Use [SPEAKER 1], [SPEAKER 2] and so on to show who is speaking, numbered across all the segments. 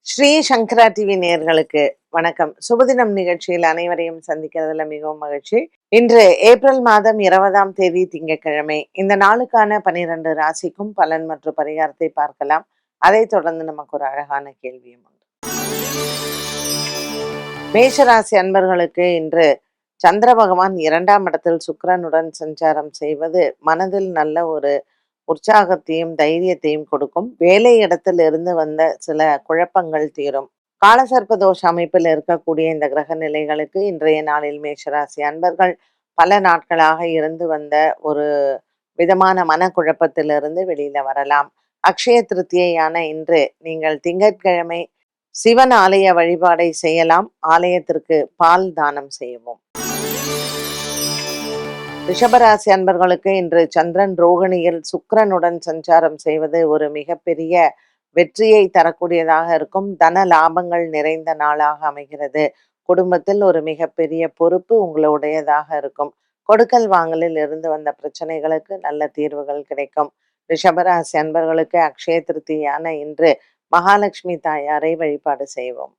[SPEAKER 1] ஸ்ரீ சங்கரா TV நேயர்களுக்கு வணக்கம். சுபதினம் நிகழ்ச்சியில் அனைவரையும் சந்திக்கிறதுல மிகவும் மகிழ்ச்சி. இன்று ஏப்ரல் மாதம் 20ஆம் தேதி திங்கட்கிழமை. இந்த நாளுக்கான 12 ராசிக்கும் பலன் மற்றும் பரிகாரத்தை பார்க்கலாம். அதைத் தொடர்ந்து நமக்கு ஒரு அழகான கேள்வியும் உண்டு. மேஷராசி அன்பர்களுக்கு இன்று சந்திர பகவான் 2ஆம் இடத்தில் சுக்கிரனுடன் சஞ்சாரம் செய்வது மனதில் நல்ல ஒரு உற்சாகத்தையும் தைரியத்தையும் கொடுக்கும். வேலை இடத்தில் இருந்து வந்த சில குழப்பங்கள் தீரும். காலசர்ப்ப தோஷ அமைப்பில் இருக்கக்கூடிய இந்த கிரக நிலைகளுக்கு இன்றைய நாளில் மேஷராசி அன்பர்கள் பல நாட்களாக இருந்து வந்த ஒரு விதமான மனக்குழப்பத்திலிருந்து வெளியில வரலாம். அக்ஷய திருத்தியையான இன்று நீங்கள் திங்கட்கிழமை சிவன் ஆலய வழிபாடை செய்யலாம். ஆலயத்திற்கு பால் தானம் செய்யவும். ரிஷபராசி அன்பர்களுக்கு இன்று சந்திரன் ரோகிணியில் சுக்கிரனுடன் சஞ்சாரம் செய்வது ஒரு மிகப்பெரிய வெற்றியை தரக்கூடியதாக இருக்கும். தன லாபங்கள் நிறைந்த நாளாக அமைகிறது. குடும்பத்தில் ஒரு மிகப்பெரிய பொறுப்பு உங்களுடையதாக இருக்கும். கொடுக்கல் வாங்கலில் இருந்து வந்த பிரச்சனைகளுக்கு நல்ல தீர்வுகள் கிடைக்கும். ரிஷபராசி அன்பர்களுக்கு அக்ஷய திருத்தியான இன்று மகாலட்சுமி தாயாரை வழிபாடு செய்வோம்.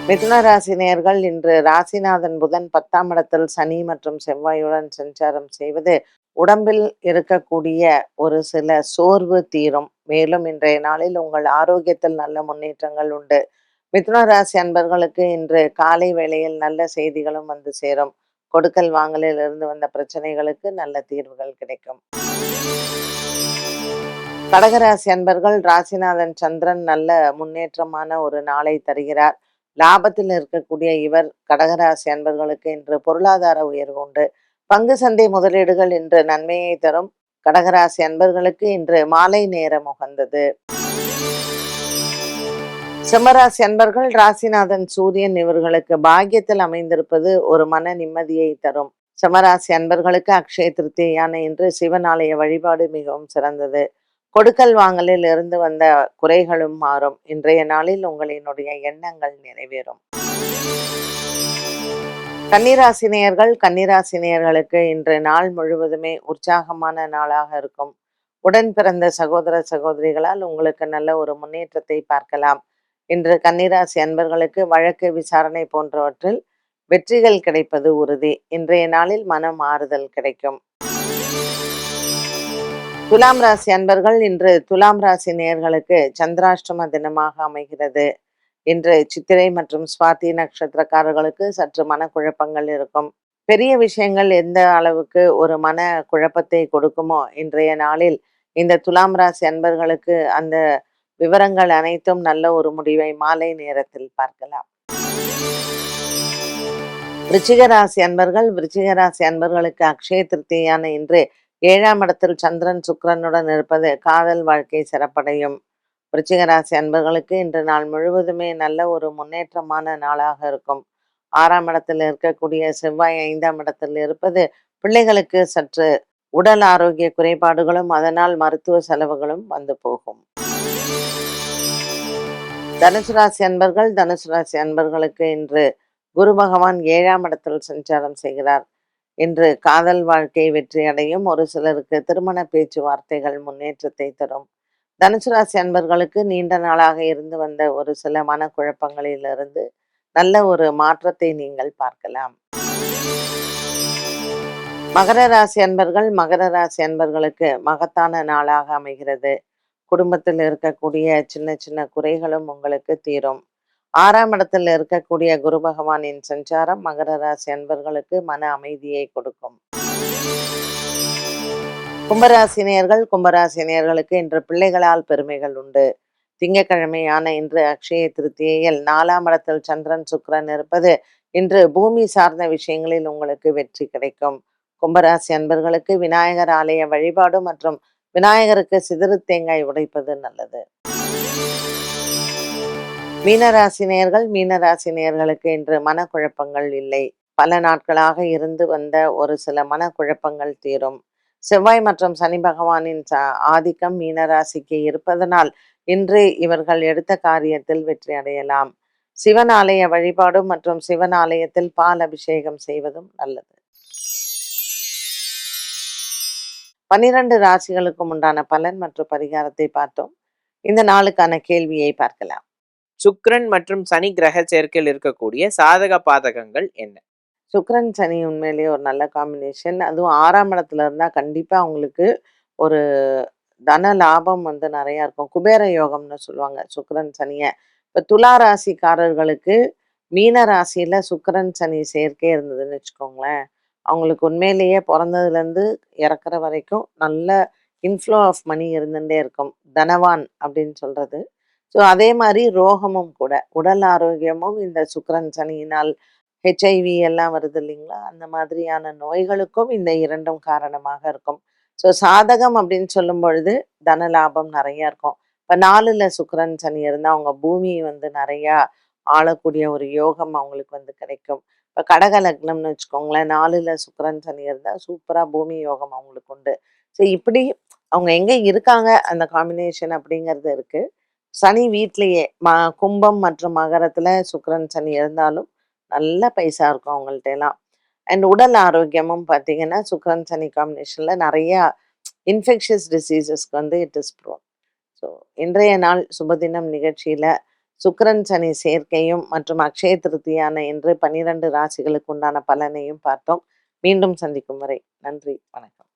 [SPEAKER 1] மிதுன ராசி நேயர்கள் இன்று ராசிநாதன் புதன் 10ஆம் இடத்தில் சனி மற்றும் செவ்வாயுடன் சஞ்சாரம் செய்வது உடம்பில் இருக்கக்கூடிய ஒரு சில சோர்வு தீரும். மேலும் இன்றைய நாளில் உங்கள் ஆரோக்கியத்தில் நல்ல முன்னேற்றங்கள் உண்டு. மிதுன ராசி அன்பர்களுக்கு இன்று காலை வேளையில் நல்ல செய்திகளும் வந்து சேரும். கொடுக்கல் வாங்கலில் இருந்து வந்த பிரச்சனைகளுக்கு நல்ல தீர்வுகள் கிடைக்கும். கடகராசி அன்பர்கள் ராசிநாதன் சந்திரன் நல்ல முன்னேற்றமான ஒரு நாளை தருகிறார். லாபத்தில் இருக்கக்கூடிய இவர் கடகராசி அன்பர்களுக்கு இன்று பொருளாதார உயர்வு உண்டு. பங்கு சந்தை முதலீடுகள் இன்று நன்மையை தரும். கடகராசி அன்பர்களுக்கு இன்று மாலை நேரம் உகந்தது. சிம்மராசி அன்பர்கள் ராசிநாதன் சூரியன் இவர்களுக்கு பாக்கியத்தில் அமைந்திருப்பது ஒரு மன நிம்மதியை தரும். சிம்மராசி அன்பர்களுக்கு அக்ஷய திருத்தியான இன்று சிவன் ஆலய வழிபாடு மிகவும் சிறந்தது. கொடுக்கல் வாங்கலில் இருந்து வந்த குறைகளும் மாறும். இன்றைய நாளில் உங்களினுடைய எண்ணங்கள் நிறைவேறும். கன்னிராசினியர்களுக்கு இன்று நாள் முழுவதுமே உற்சாகமான நாளாக இருக்கும். உடன் பிறந்த சகோதர சகோதரிகளால் உங்களுக்கு நல்ல ஒரு முன்னேற்றத்தை பார்க்கலாம். இன்று கன்னிராசி அன்பர்களுக்கு வழக்கு விசாரணை போன்றவற்றில் வெற்றிகள் கிடைப்பது உறுதி. இன்றைய நாளில் மன ஆறுதல் கிடைக்கும். துலாம் ராசி அன்பர்கள் இன்று துலாம் ராசி நேயர்களுக்கு சந்திராஷ்டம தினமாக அமைகிறது. இன்று சித்திரை மற்றும் சுவாதி நட்சத்திரக்காரர்களுக்கு சற்று மனக்குழப்பங்கள் இருக்கும். பெரிய விஷயங்கள் எந்த அளவுக்கு ஒரு மன குழப்பத்தை கொடுக்குமோ இன்றைய நாளில் இந்த துலாம் ராசி அன்பர்களுக்கு அந்த விவரங்கள் அனைத்தும் நல்ல ஒரு முடிவை மாலை நேரத்தில் பார்க்கலாம். விருச்சிக ராசி அன்பர்களுக்கு அக்ஷய திருத்தியான இன்று 7ஆம் இடத்தில் சந்திரன் சுக்கிரனுடன் இருப்பது காதல் வாழ்க்கை சிறப்படையும். விருச்சிக ராசி அன்பர்களுக்கு இன்று நாள் முழுவதுமே நல்ல ஒரு முன்னேற்றமான நாளாக இருக்கும். 6ஆம் இடத்தில் இருக்கக்கூடிய செவ்வாய் 5ஆம் இடத்தில் இருப்பது பிள்ளைகளுக்கு சற்று உடல் ஆரோக்கிய குறைபாடுகளும் அதனால் மருத்துவ செலவுகளும் வந்து போகும். தனுசு ராசி அன்பர்களுக்கு இன்று குரு பகவான் 7ஆம் இடத்தில் சஞ்சாரம் செய்கிறார். இன்று காதல் வாழ்க்கை வெற்றி அடையும். ஒரு சிலருக்கு திருமண பேச்சுவார்த்தைகள் முன்னேற்றத்தை தரும். தனுசு ராசி அன்பர்களுக்கு நீண்ட நாளாக இருந்து வந்த ஒரு சில மனக்குழப்பங்களிலிருந்து நல்ல ஒரு மாற்றத்தை நீங்கள் பார்க்கலாம். மகர ராசி அன்பர்களுக்கு மகத்தான நாளாக அமைகிறது. குடும்பத்தில் இருக்கக்கூடிய சின்ன சின்ன குறைகளும் உங்களுக்கு தீரும். 6ஆம் இடத்தில் இருக்கக்கூடிய குரு பகவானின் சஞ்சாரம் மகர ராசி அன்பர்களுக்கு மன அமைதியை கொடுக்கும். கும்பராசினியர்களுக்கு இன்று பிள்ளைகளால் பெருமைகள் உண்டு. திங்கட்கிழமையான இன்று அக்ஷய திருத்தியில் 4ஆம் இடத்தில் சந்திரன் சுக்கிரன் இருப்பது இன்று பூமி சார்ந்த விஷயங்களில் உங்களுக்கு வெற்றி கிடைக்கும். கும்பராசி அன்பர்களுக்கு விநாயகர் ஆலய வழிபாடு மற்றும் விநாயகருக்கு சிதறு தேங்காய் உடைப்பது நல்லது. மீனராசினியர்களுக்கு இன்று மனக்குழப்பங்கள் இல்லை. பல நாட்களாக இருந்து வந்த ஒரு சில மனக்குழப்பங்கள் தீரும். செவ்வாய் மற்றும் சனி பகவானின் ஆதிக்கம் மீனராசிக்கு இருப்பதனால் இன்று இவர்கள் எடுத்த காரியத்தில் வெற்றி அடையலாம். சிவன் ஆலய வழிபாடு மற்றும் சிவன் ஆலயத்தில் பால் அபிஷேகம் செய்வதும் நல்லது. 12 ராசிகளுக்கும் உண்டான பலன் மற்றும் பரிகாரத்தை பார்த்தோம். இந்த நாளுக்கான கேள்வியை பார்க்கலாம்.
[SPEAKER 2] சுக்கிரன் மற்றும் சனி கிரக சேர்க்கையில் இருக்கக்கூடிய சாதக பாதகங்கள் என்ன?
[SPEAKER 1] சுக்கிரன், சனி உண்மையிலேயே ஒரு நல்ல காம்பினேஷன். அதுவும் 6ஆம் இடத்துல இருந்தா கண்டிப்பா அவங்களுக்கு ஒரு தன லாபம் வந்து நெறையா இருக்கும். குபேர யோகம்னு சொல்லுவாங்க சுக்கிரன், சனிய. இப்ப துலா ராசிக்காரர்களுக்கு மீன ராசியில சுக்கிரன், சனி சேர்க்கை இருந்ததுன்னு வச்சுக்கோங்களேன், அவங்களுக்கு உண்மையிலேயே பொறந்ததுலேருந்து இறக்குற வரைக்கும் நல்ல இன்ஃப்ளோ ஆஃப் மனி இருந்துட்டே இருக்கும். தனவான் அப்படின்னு சொல்றது. ஸோ அதே மாரி ரோகமும் கூட. உடல் ஆரோக்கியமும் இந்த சுக்கிரன், சனியினால் ஹெச்ஐவி எல்லாம் வருது இல்லைங்களா? அந்த மாதிரியான நோய்களுக்கும் இந்த 2ம் காரணமாக இருக்கும். ஸோ சாதகம் அப்படின்னு சொல்லும் பொழுது தன லாபம் நெறையா இருக்கும். இப்ப 4ல சுக்கிரன், சனி இருந்தா அவங்க பூமி வந்து நெறையா ஆளக்கூடிய ஒரு யோகம் அவங்களுக்கு வந்து கிடைக்கும். இப்ப கடக லக்னம்னு வச்சுக்கோங்களேன், 4ல சுக்கிரன், சனி இருந்தா சூப்பரா பூமி யோகம் அவங்களுக்கு உண்டு. ஸோ இப்படி அவங்க எங்க இருக்காங்க அந்த காம்பினேஷன் அப்படிங்கிறது இருக்கு. சனி வீட்லயே கும்பம் மற்றும் மகரத்துல சுக்கிரன், சனி இருந்தாலும் நல்ல பைசா இருக்கும் அவங்கள்ட்டலாம். அண்ட் உடல் ஆரோக்கியமும் பார்த்தீங்கன்னா, சுக்கிரன், சனி காம்பினேஷன்ல நெறையா இன்ஃபெக்ஷியஸ் டிசீஸஸ்க்கு வந்து இட் இஸ் ப்ரோன். ஸோ இன்றைய நாள் சுபதினம் நிகழ்ச்சியில சுக்கிரன், சனி சேர்க்கையும் மற்றும் அக்ஷய திருதியான இன்று 12 ராசிகளுக்கு உண்டான பலனையும் பார்த்தோம். மீண்டும் சந்திக்கும் வரை நன்றி, வணக்கம்.